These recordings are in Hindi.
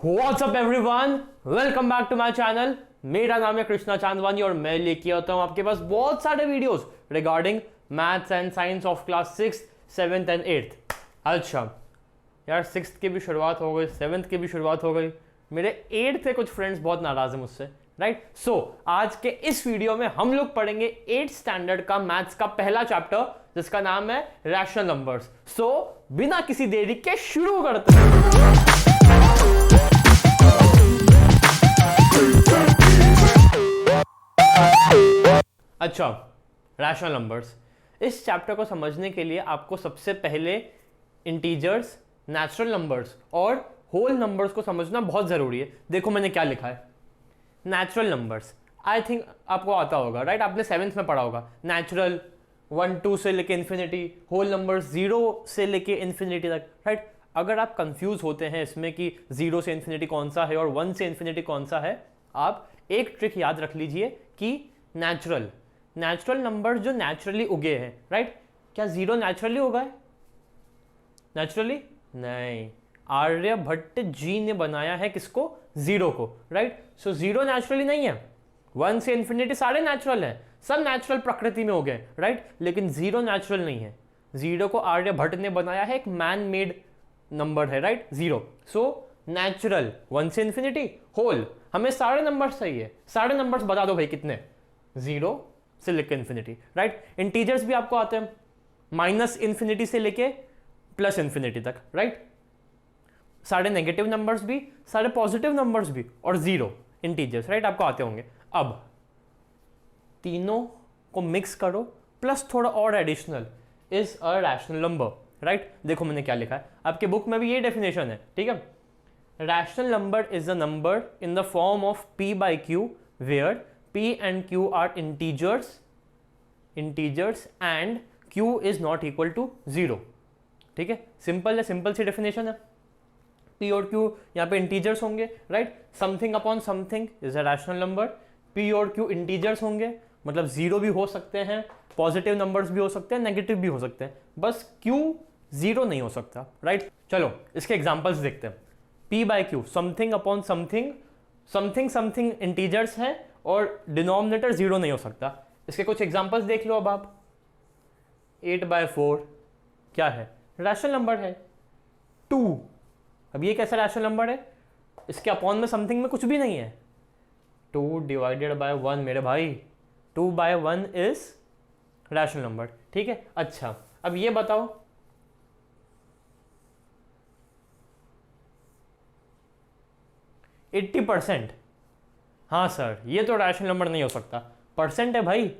What's up everyone? Welcome back to my channel. मेरा नाम है कृष्णा चांदवानी और मैं लेके आता हूँ आपके पास बहुत सारे videos regarding maths and science of class 6th, 7th and 8th। अच्छा यार 6th की भी शुरुआत हो गई, 7th की भी शुरुआत हो गई, मेरे 8th के कुछ फ्रेंड्स बहुत नाराज हैं मुझसे, राइट? सो आज के इस वीडियो में हम लोग पढ़ेंगे 8th स्टैंडर्ड का मैथ्स का पहला चैप्टर जिसका नाम है रैशनल नंबर्स। सो बिना किसी देरी के शुरू करते हैं। अच्छा, रैशनल नंबर्स। इस चैप्टर को समझने के लिए आपको सबसे पहले इंटीजर्स, नेचुरल नंबर्स और होल नंबर्स को समझना बहुत ज़रूरी है। देखो मैंने क्या लिखा है। नेचुरल नंबर्स आई थिंक आपको आता होगा, राइट? आपने 7th में पढ़ा होगा। नेचुरल 1 2 से लेके इन्फिनिटी, होल नंबर्स 0 से लेके इन्फिनिटी तक, राइट? अगर आप कंफ्यूज होते हैं इसमें कि 0 से इन्फिनिटी कौन सा है और 1 से इन्फिनिटी कौन सा है, आप एक ट्रिक याद रख लीजिए कि नेचुरल नंबर जो नेचुरली उगे हैं, राइट? क्या 0 नेचुरली उगा है? नेचुरली नहीं, आर्यभट्ट जी ने बनाया है किसको? 0 को, राइट? सो 0 नेचुरली नहीं है। 1 से इन्फिनिटी सारे नेचुरल हैं, सब नेचुरल प्रकृति में हो गए, राइट? लेकिन 0 नेचुरल नहीं है। 0 को आर्यभट्ट ने बनाया है, एक मैन मेड नंबर है, राइट? 0। सो नेचुरल 1 से इन्फिनिटी, होल, हमें सारे नंबर चाहिए। सारे नंबर्स बता दो भाई कितने? 0 से लेके इन्फिनिटी, राइट? इंटीजर्स भी आपको आते हैं, माइनस इन्फिनिटी से लेके प्लस इन्फिनिटी तक, राइट? सारे नेगेटिव नंबर्स भी, सारे पॉजिटिव नंबर्स भी और 0 इंटीजर्स, राइट? आपको आते होंगे। अब तीनों को मिक्स करो प्लस थोड़ा और additional is a rational number, right? देखो मैंने क्या लिखा है, आपके बुक में भी ये डेफिनेशन है, ठीक है? Rational number is a number in the form of p by q where p and q are integers and q is not equal to 0। ठीक है, सिंपल है, सिंपल सी डेफिनेशन है। p और q यहाँ पे इंटीजर्स होंगे, right? Something upon something is a rational number. p और q इंटीजर्स होंगे, मतलब 0 भी हो सकते हैं, पॉजिटिव नंबर्स भी हो सकते हैं, नेगेटिव भी हो सकते हैं, बस q 0 नहीं हो सकता, राइट? चलो इसके एग्जांपल्स देखते हैं। p by q, something upon something, something integers है और डिनोमिनेटर 0 नहीं हो सकता। इसके कुछ एग्जांपल्स देख लो अब आप। 8/4 क्या है? रैशनल नंबर है। 2, अब ये कैसा रैशनल नंबर है? इसके अपॉन में समथिंग में कुछ भी नहीं है। 2 डिवाइडेड बाय 1 मेरे भाई, 2/1 इज रैशनल नंबर, ठीक है? अच्छा अब ये बताओ, %, हाँ सर ये तो रैशनल नंबर नहीं हो सकता। परसेंट है भाई,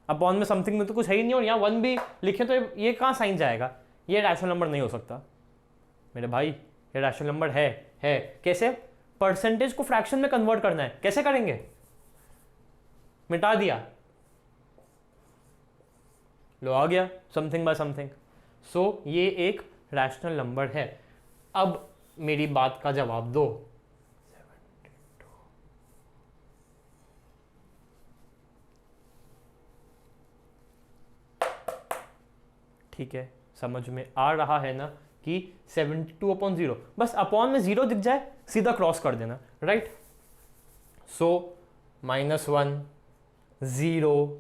अपॉन में समथिंग में तो कुछ है ही नहीं और यहाँ 1 भी लिखे तो ये कहाँ साइन जाएगा? ये रैशनल नंबर नहीं हो सकता मेरे भाई। ये रैशनल नंबर है। कैसे? परसेंटेज को फ्रैक्शन में कन्वर्ट करना है, कैसे करेंगे? मिटा दिया, लो आ गया समथिंग बाय समथिंग। सो ये एक रैशनल नंबर है। अब मेरी बात का जवाब दो। ठीक है, समझ में आ रहा है ना कि 72/0, बस अपॉन में 0 दिख जाए सीधा क्रॉस कर देना, राइट? सो -1 0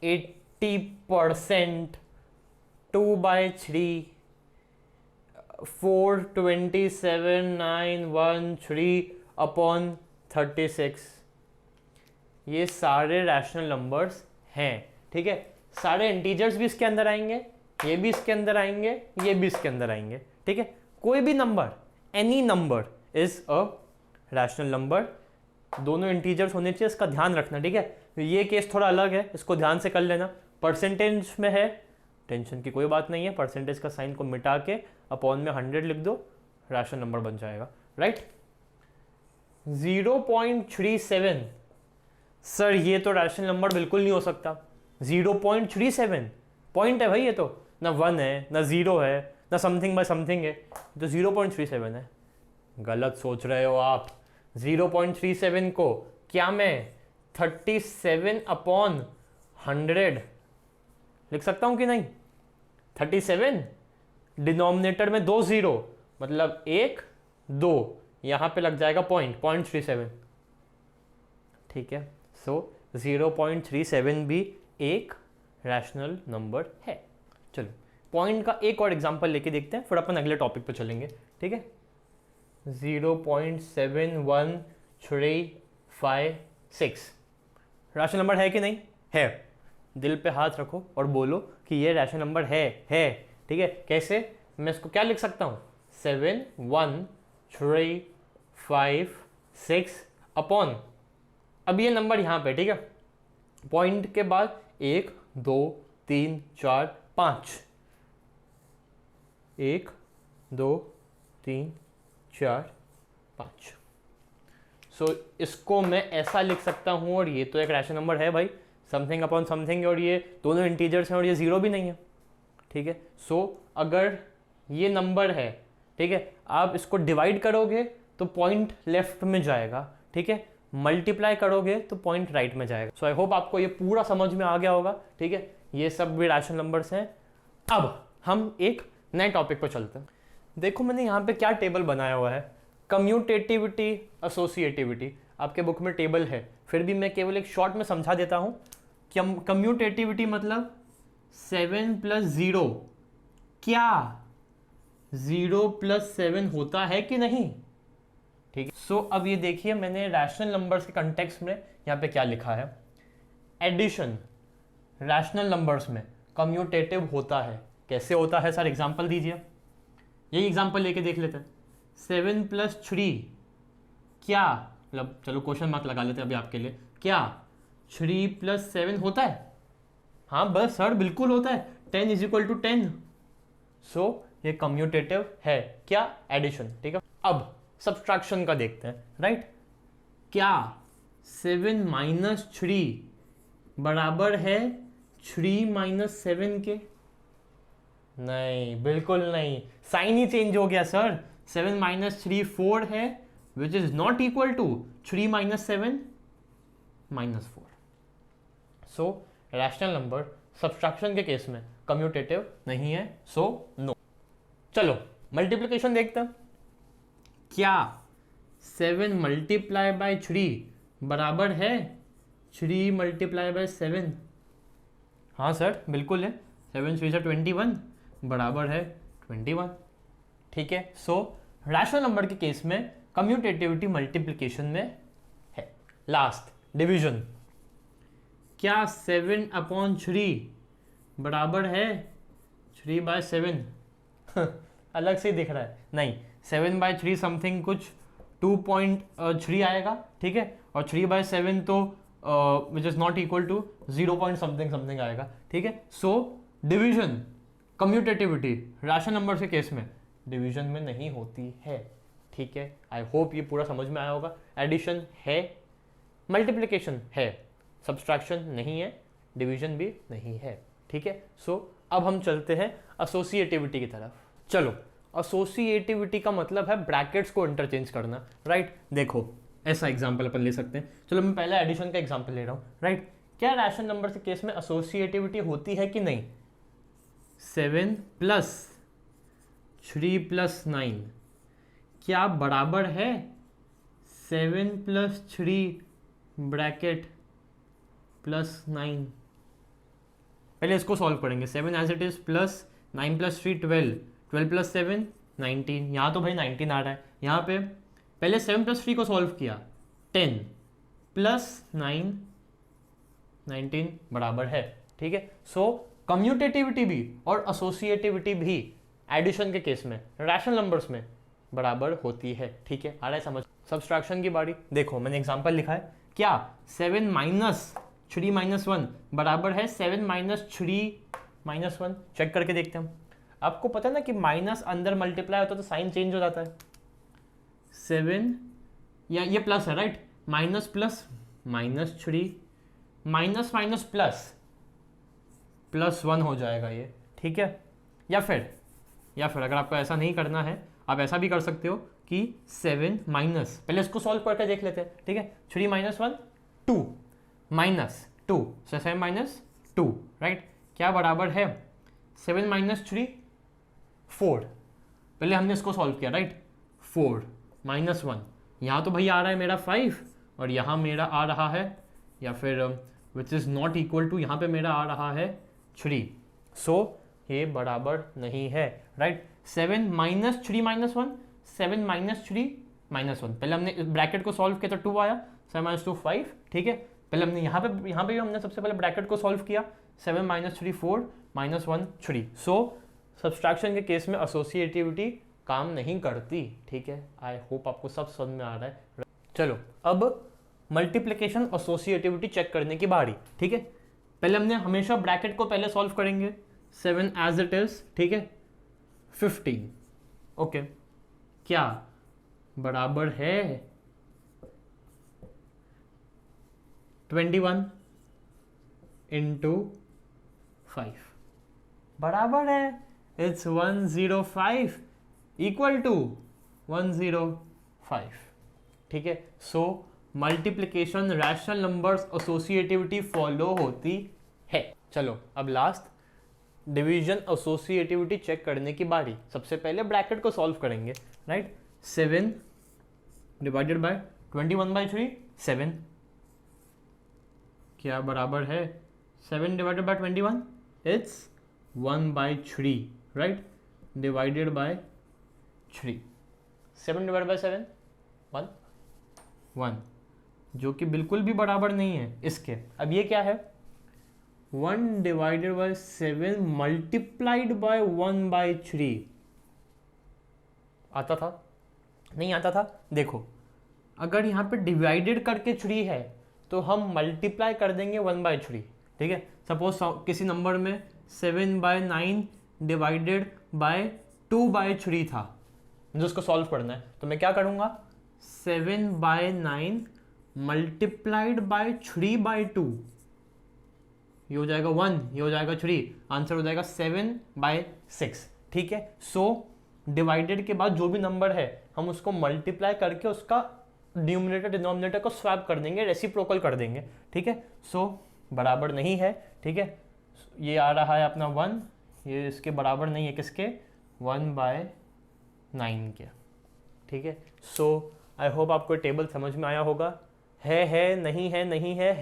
80%, 2/3 427,913/36। ये सारे रैशनल नंबर्स हैं, ठीक है? सारे इंटीजर्स भी इसके अंदर आएंगे, ये भी इसके अंदर आएंगे, ये भी इसके अंदर आएंगे, ठीक है? कोई भी number, any number is a rational number. दोनों इंटीजर्स होने चाहिए, इसका ध्यान रखना, ठीक है? ये केस थोड़ा अलग है, इसको ध्यान से कर लेना। परसेंटेज में है, टेंशन की कोई बात नहीं है, परसेंटेज का साइन को मिटा के अपॉन में 100 लिख दो, रैशनल नंबर बन जाएगा, राइट? 0.37, सर ये तो रैशनल नंबर बिल्कुल नहीं हो सकता। 0.37 पॉइंट है भाई, ये तो ना 1 है ना 0 है ना समथिंग बाय समथिंग है, तो 0.37 है। गलत सोच रहे हो आप। 0.37 को क्या मैं 37/100 लिख सकता हूं कि नहीं? 37 डिनोमिनेटर में 2 0, मतलब 1 2, यहाँ पे लग जाएगा पॉइंट 37, ठीक है। सो 0.37 भी एक रैशनल नंबर है। चलो पॉइंट का एक और एग्जांपल लेके देखते हैं, फिर अपन अगले टॉपिक पे चलेंगे, ठीक है। 0.71356 रैशनल नंबर है कि नहीं है? दिल पे हाथ रखो और बोलो कि ये रैशनल नंबर है, ठीक है। कैसे? मैं इसको क्या लिख सकता हूँ, 71356 अपॉन, अब ये नंबर यहाँ पे, ठीक है, पॉइंट के बाद 1 2 3 4 5, 1 2 3 4 5। सो इसको मैं ऐसा लिख सकता हूँ, और ये तो एक रैशनल नंबर है भाई, समथिंग अपॉन समथिंग, और ये दोनों इंटीजर्स हैं और ये जीरो भी नहीं है, ठीक है। सो अगर ये नंबर है, ठीक है, आप इसको डिवाइड करोगे तो पॉइंट लेफ्ट में जाएगा, ठीक है, मल्टीप्लाई करोगे तो पॉइंट राइट में जाएगा। सो आई होप आपको ये पूरा समझ में आ गया होगा, ठीक है। ये सब भी रैशनल नंबर्स हैं। अब हम एक नए टॉपिक पर चलते हैं। देखो मैंने यहाँ पे क्या टेबल बनाया हुआ है, कम्यूटेटिविटी, एसोसिएटिविटी। आपके बुक में टेबल है, फिर भी मैं केवल एक शॉर्ट में समझा देता हूँ। कम्यूटेटिविटी मतलब 7 + 0 क्या 0 + 7 होता है कि नहीं, ठीक है। सो अब ये देखिए मैंने रैशनल नंबर्स के कंटेक्स्ट में यहाँ पे क्या लिखा है। एडिशन रैशनल नंबर्स में कम्यूटेटिव होता है। कैसे होता है सर, एग्जांपल दीजिए। यही एग्जांपल लेके देख लेते हैं। 7 + 3 क्या, मतलब चलो क्वेश्चन मार्क लगा लेते हैं अभी आपके लिए, क्या 3 + 7 होता है? हाँ बस सर बिल्कुल होता है, 10 = 10। सो ये कम्यूटेटिव है, क्या, एडिशन, ठीक है। अब सब्सट्रैक्शन का देखते हैं, राइट। क्या 7 - 3 बराबर है 3 - 7 के? नहीं, बिल्कुल नहीं, साइन ही चेंज हो गया सर। 7 - 3 4 है, which is not equal to 3 - 7 -4। So rational number subtraction के केस में कम्यूटेटिव नहीं है, सो नो। चलो मल्टीप्लिकेशन देखते हैं। क्या 7 × 3 बराबर है 3 × 7? हाँ सर बिल्कुल है, 7 3 = 21 बराबर है 21, ठीक है। सो रैशनल नंबर के केस में कम्यूटेटिविटी मल्टीप्लिकेशन में है। Last division. क्या 7/3 बराबर है 3/7? अलग से दिख रहा है, नहीं, 7/3 समथिंग कुछ 2.3 आएगा, ठीक है, और 3/7 तो which is not equal to 0. Something आएगा, ठीक है। So division commutativity rational number के केस में डिवीजन में नहीं होती है, ठीक है। आई होप ये पूरा समझ में आया होगा। एडिशन है, मल्टीप्लिकेशन है, सब्सट्रैक्शन नहीं है, डिवीजन भी नहीं है, ठीक है। सो अब हम चलते हैं एसोसिएटिविटी की तरफ। चलो एसोसिएटिविटी का मतलब है ब्रैकेट्स को इंटरचेंज करना, राइट। देखो ऐसा एग्जांपल अपन ले सकते हैं। चलो मैं पहले एडिशन का एग्जांपल ले रहा हूँ, राइट। क्या रैशनल नंबर के केस में एसोसिएटिविटी होती है कि नहीं? 7 + 3 + 9 क्या बराबर है 7 + 3 ब्रैकेट +9? पहले इसको सॉल्व करेंगे। 7 एज इट इज प्लस 9 + 3 12, 12 + 7 19। यहाँ तो भाई 19 आ रहा है। यहाँ पे पहले 7 + 3 को सॉल्व किया, 10 + 9 19 बराबर है, ठीक है। सो कम्यूटेटिविटी भी और एसोसिएटिविटी भी एडिशन के केस में रैशनल नंबर्स में बराबर होती है, ठीक है। आ रहा है समझ। सब्सट्रैक्शन की बारी। देखो मैंने एग्जांपल लिखा है। क्या 7 - 3 - 1 बराबर है 7 - 3 - 1? चेक करके देखते हैं हम। आपको पता है ना कि माइनस अंदर मल्टीप्लाई होता है तो साइन चेंज हो जाता है। 7 या ये प्लस है, right, minus plus -3 minus minus plus +1 हो जाएगा ये, ठीक है। या फिर अगर आपको ऐसा नहीं करना है, आप ऐसा भी कर सकते हो कि 7 माइनस, पहले इसको सॉल्व करके देख लेते हैं, ठीक है। 3 - 1 2 -2, 7 - 2, राइट। क्या बराबर है 7 - 3 4। पहले हमने इसको सॉल्व किया, राइट, 4 -1, यहाँ तो भाई आ रहा है मेरा 5 और यहाँ मेरा आ रहा है, या फिर which is not equal to, यहाँ पे मेरा आ रहा है 3, सो ये बराबर नहीं है, राइट। 7 - 3 - 1, 7 - 3 - 1, पहले हमने ब्रैकेट को सॉल्व किया तो 2 आया, 7 - 2 5, ठीक है। पहले हमने यहाँ पे भी हमने सबसे पहले ब्रैकेट को सॉल्व किया, 7 - 3 4 - 1 3, सो सब्सट्रैक्शन के केस में एसोसिएटिविटी काम नहीं करती, ठीक है। आई होप आपको सब समझ में आ रहा है। चलो अब मल्टीप्लिकेशन एसोसिएटिविटी चेक करने की बारी, ठीक है। पहले हमने हमेशा ब्रैकेट को पहले सॉल्व करेंगे, 7 एज इट इज, ठीक है, 15, ओके, क्या बराबर है 21 इंटू 5, बराबर है, इट्स 105 इक्वल टू 105, ठीक है। So multiplication rational numbers associativity follow होती है। चलो अब लास्ट डिवीजन एसोसिएटिविटी चेक करने की बारी। सबसे पहले ब्रैकेट को सॉल्व करेंगे, राइट। 7 डिवाइडेड बाय 21/3, 7, क्या बराबर है 7 divided by 21, it's 1/3, right, divided by 3, 7 divided by 7 1, जो कि बिल्कुल भी बराबर नहीं है इसके। अब ये क्या है, 1 डिवाइडेड बाय 7 मल्टीप्लाइड बाय 1/3, आता था नहीं आता था। देखो अगर यहाँ पे डिवाइडेड करके 3 है तो हम मल्टीप्लाई कर देंगे 1/3, ठीक है। सपोज किसी नंबर में 7/9 डिवाइडेड बाय 2/3 था, मुझे उसको सॉल्व करना है, तो मैं क्या करूँगा, 7/9 मल्टीप्लाइड बाय 3/2, ये हो जाएगा 1, ये हो जाएगा 3, आंसर हो जाएगा 7/6, ठीक है। सो डिवाइडेड के बाद जो भी नंबर है हम उसको मल्टीप्लाई करके उसका न्यूमरेटर डिनोमिनेटर को स्वैप कर देंगे, रेसिप्रोकल कर देंगे, ठीक है। सो बराबर नहीं है, ठीक है। ये आ रहा है अपना 1, ये इसके बराबर नहीं है, किसके, 1/9 के, ठीक है। सो आई होप आपको टेबल समझ में आया होगा। है नहीं है नहीं है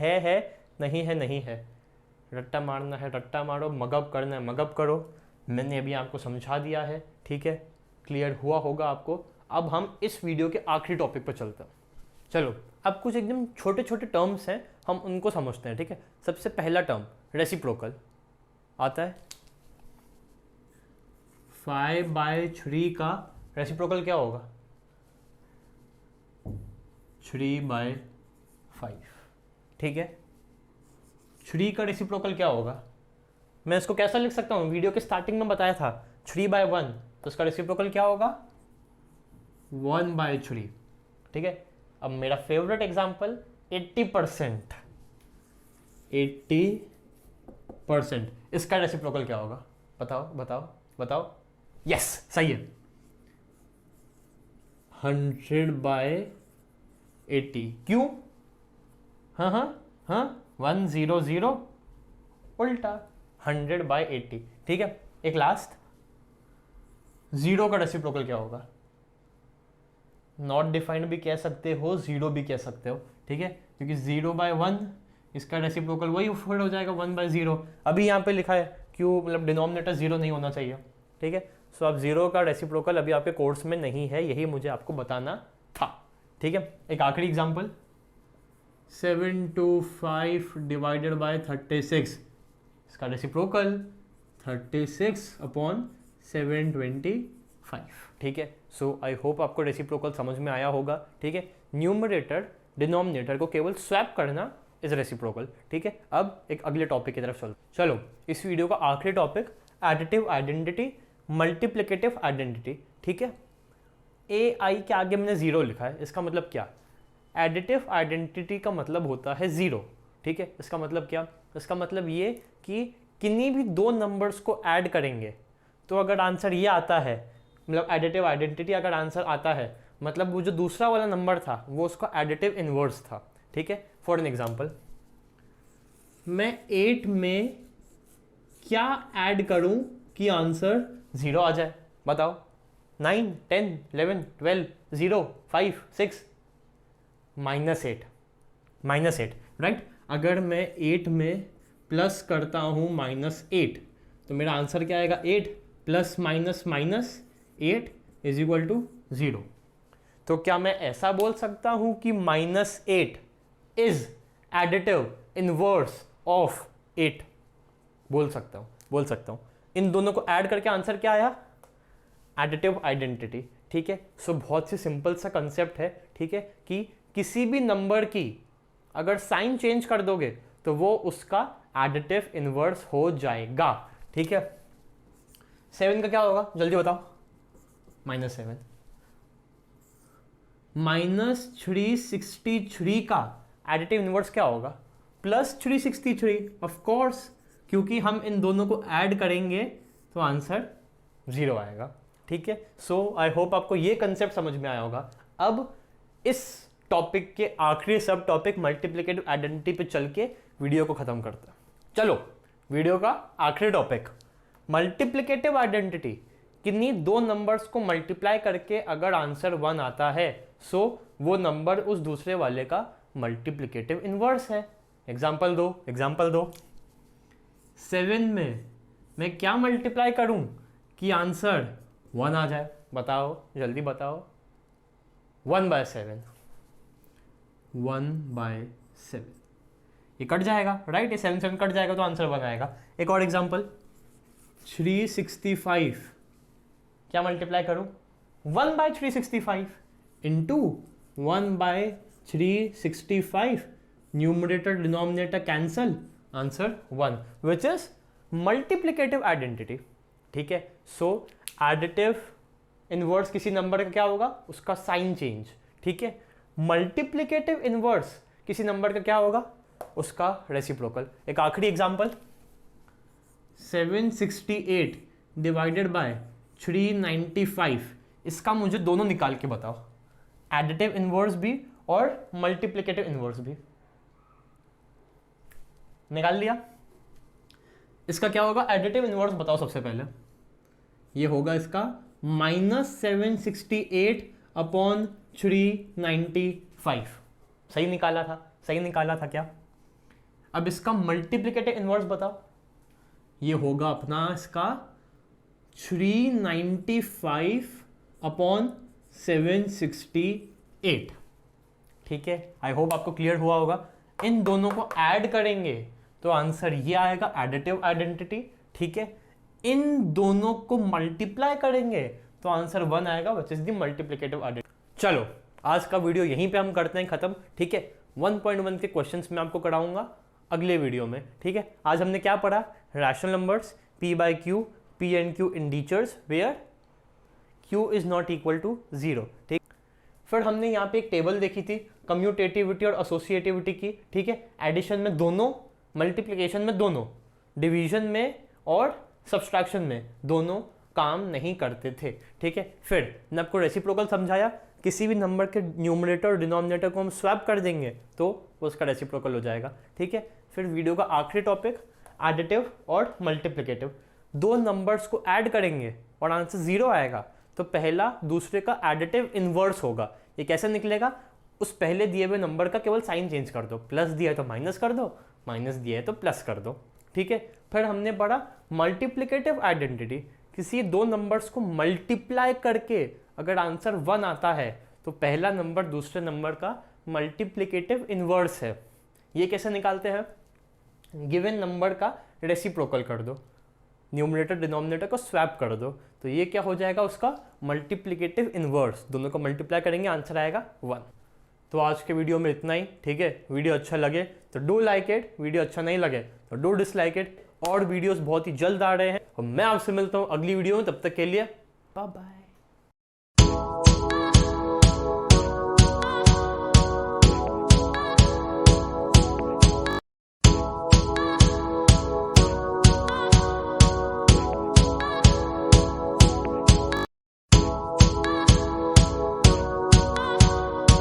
नहीं है नहीं है, रट्टा मारना है रट्टा मारो, मगअप करना है मगअप करो। मैंने अभी आपको समझा दिया है, ठीक है, क्लियर हुआ होगा आपको। अब हम इस वीडियो के आखिरी टॉपिक पर चलते हैं। चलो अब कुछ एकदम छोटे छोटे टर्म्स हैं, हम उनको समझते हैं, ठीक है। सबसे पहला टर्म रेसिप्रोकल आता है, 5/3 का रेसिप्रोकल क्या होगा, 3/5, ठीक है। 3 का रेसिप्रोकल क्या होगा, मैं इसको कैसा लिख सकता हूँ, वीडियो के स्टार्टिंग में बताया था 3/1, तो इसका रेसिप्रोकल क्या होगा 1/3, ठीक है। अब मेरा फेवरेट एग्जांपल 80%, 80%, इसका रेसिप्रोकल क्या होगा, बताओ बताओ बताओ। यस सही है, 100/80, क्यों, हाँ हाँ हाँ 100 उल्टा 100/80, ठीक है। एक लास्ट, 0 का रेसिप्रोकल क्या होगा, नॉट डिफाइंड भी कह सकते हो, 0 भी कह सकते हो, ठीक है, क्योंकि 0/1 इसका रेसिप्रोकल वही फिर हो जाएगा 1/0। अभी यहाँ पे लिखा है क्यों, मतलब डिनोमिनेटर 0 नहीं होना चाहिए, ठीक है। सो अब 0 का रेसिप्रोकल अभी आपके कोर्स में नहीं है, यही मुझे आपको बताना था, ठीक है। एक आखिरी एग्जाम्पल, 7/5 डिवाइडेड बाय 36, इसका रेसिप्रोकल 36/725, ठीक है। सो आई होप आपको रेसिप्रोकल समझ में आया होगा, ठीक है। न्यूमरेटर डिनोमिनेटर को केवल स्वैप करना इज रेसिप्रोकल, ठीक है। अब एक अगले टॉपिक की तरफ चलो इस वीडियो का आखिरी topic, additive identity, multiplicative identity, ठीक है। AI के आगे मैंने 0 लिखा है, इसका मतलब क्या, एडिटिव आइडेंटिटी का मतलब होता है 0, ठीक है। इसका मतलब क्या, इसका मतलब ये कि किन्हीं भी दो नंबर्स को ऐड करेंगे तो अगर आंसर ये आता है, मतलब एडिटिव आइडेंटिटी अगर आंसर आता है, मतलब वो जो दूसरा वाला नंबर था वो उसका एडिटिव इनवर्स था, ठीक है। फॉर एन एग्जांपल, मैं 8 में क्या ऐड करूं कि आंसर 0 आ जाए, बताओ। 9, 10, 11, 12, 0, 5, 6, -8 राइट। अगर मैं 8 में प्लस करता हूँ -8 तो मेरा आंसर क्या आएगा? 8 plus minus minus 8 is equal to 0। तो क्या मैं ऐसा बोल सकता हूँ कि -8 इज एडिटिव इनवर्स ऑफ 8? बोल सकता हूँ। इन दोनों को ऐड करके आंसर क्या आया? Additive identity. ठीक है, सो बहुत ही सिंपल सा कंसेप्ट है। ठीक है, कि किसी भी नंबर की अगर साइन चेंज कर दोगे तो वो उसका एडिटिव इनवर्स हो जाएगा। ठीक है, 7 का क्या होगा जल्दी बताओ? -7। -363 का एडिटिव इनवर्स क्या होगा? +363 ऑफ कोर्स, क्योंकि हम इन दोनों को ऐड करेंगे तो आंसर 0 आएगा। ठीक है, सो आई होप आपको ये कंसेप्ट समझ में आया होगा। अब इस टॉपिक के आखिरी सब टॉपिक मल्टीप्लिकेटिव आइडेंटिटी पे चल के वीडियो को खत्म करते हैं। चलो, वीडियो का आखिरी टॉपिक मल्टीप्लिकेटिव आइडेंटिटी। किन्हीं दो नंबर्स को मल्टीप्लाई करके अगर आंसर 1 आता है सो वो नंबर उस दूसरे वाले का मल्टीप्लिकेटिव इनवर्स है। एग्जाम्पल दो। 7 में मैं क्या मल्टीप्लाई करूं कि आंसर 1 आ जाए? बताओ, जल्दी बताओ। 1/7। 1/7 ये कट जाएगा राइट, ये 7 कट जाएगा तो आंसर 1 आएगा। एक और एग्जांपल, 365 क्या मल्टीप्लाई करूं? 1/365 into 1/365, numerator denominator cancel, answer 1, which is multiplicative identity. ठीक है, सो एडिटिव इनवर्स किसी नंबर का क्या होगा? उसका साइन चेंज। ठीक है, मल्टीप्लिकेटिव इनवर्स किसी नंबर का क्या होगा? उसका रेसिप्रोकल। एक आखिरी एग्जांपल, 768 डिवाइडेड बाय 395, इसका मुझे दोनों निकाल के बताओ, एडिटिव इनवर्स भी और मल्टीप्लिकेटिव इनवर्स भी। निकाल लिया? इसका क्या होगा? एडिटिव इनवर्स बताओ सबसे पहले। ये होगा इसका -768 अपॉन 395। सही निकाला था क्या? अब इसका मल्टीप्लिकेटिव इनवर्स बताओ। ये होगा अपना इसका 395 अपॉन 768। ठीक है, आई होप आपको क्लियर हुआ होगा। इन दोनों को ऐड करेंगे तो आंसर ये आएगा, एडिटिव आइडेंटिटी। ठीक है, इन दोनों को मल्टीप्लाई करेंगे तो आंसर 1 आएगा, which is the multiplicative identity. चलो, आज का वीडियो यहीं पे हम करते हैं खत्म। ठीक है, 1.1 के क्वेश्चंस मैं आपको कराऊंगा अगले वीडियो में। ठीक है, आज हमने क्या पढ़ा? Rational numbers, P/Q, P and Q integers where Q is not equal to 0। ठीक, फिर हमने यहाँ पे एक टेबल देखी थी कम्यूटेटिविटी और एसोसिएटिविटी की। ठीक है, एडिशन में दोनों, मल्टीप्लिकेशन में दोनों, डिवीजन में और सब्सट्रैक्शन में दोनों काम नहीं करते थे। ठीक है, फिर मैंने आपको रेसिप्रोकल समझाया, किसी भी नंबर के न्यूमरेटर और डिनोमिनेटर को हम स्वैप कर देंगे तो उसका रेसिप्रोकल हो जाएगा। ठीक है, फिर वीडियो का आखिरी टॉपिक एडिटिव और मल्टीप्लिकेटिव। दो नंबर्स को ऐड करेंगे और आंसर 0 आएगा तो पहला दूसरे का एडिटिव इनवर्स होगा। ये कैसे निकलेगा? उस पहले दिए हुए नंबर का केवल साइन चेंज कर दो, प्लस दिया है तो माइनस कर दो, माइनस दिया है तो प्लस कर दो। ठीक है, फिर हमने पढ़ा मल्टीप्लिकेटिव आइडेंटिटी, किसी दो नंबर्स को मल्टीप्लाई करके अगर आंसर 1 आता है तो पहला नंबर दूसरे नंबर का मल्टीप्लिकेटिव इनवर्स है। ये कैसे निकालते हैं? गिवन नंबर का रेसिप्रोकल कर दो, न्यूमरेटर डिनोमिनेटर को स्वैप कर दो, तो ये क्या हो जाएगा? उसका मल्टीप्लिकेटिव इनवर्स। दोनों को मल्टीप्लाई करेंगे, आंसर आएगा 1। तो आज के वीडियो में इतना ही। ठीक है, वीडियो अच्छा लगे तो डू लाइक इट, वीडियो अच्छा नहीं लगे तो डू डिसलाइक इट। और वीडियोस बहुत ही जल्द आ रहे हैं और मैं आपसे मिलता हूँ अगली वीडियो में। तब तक के लिए बाय बाय।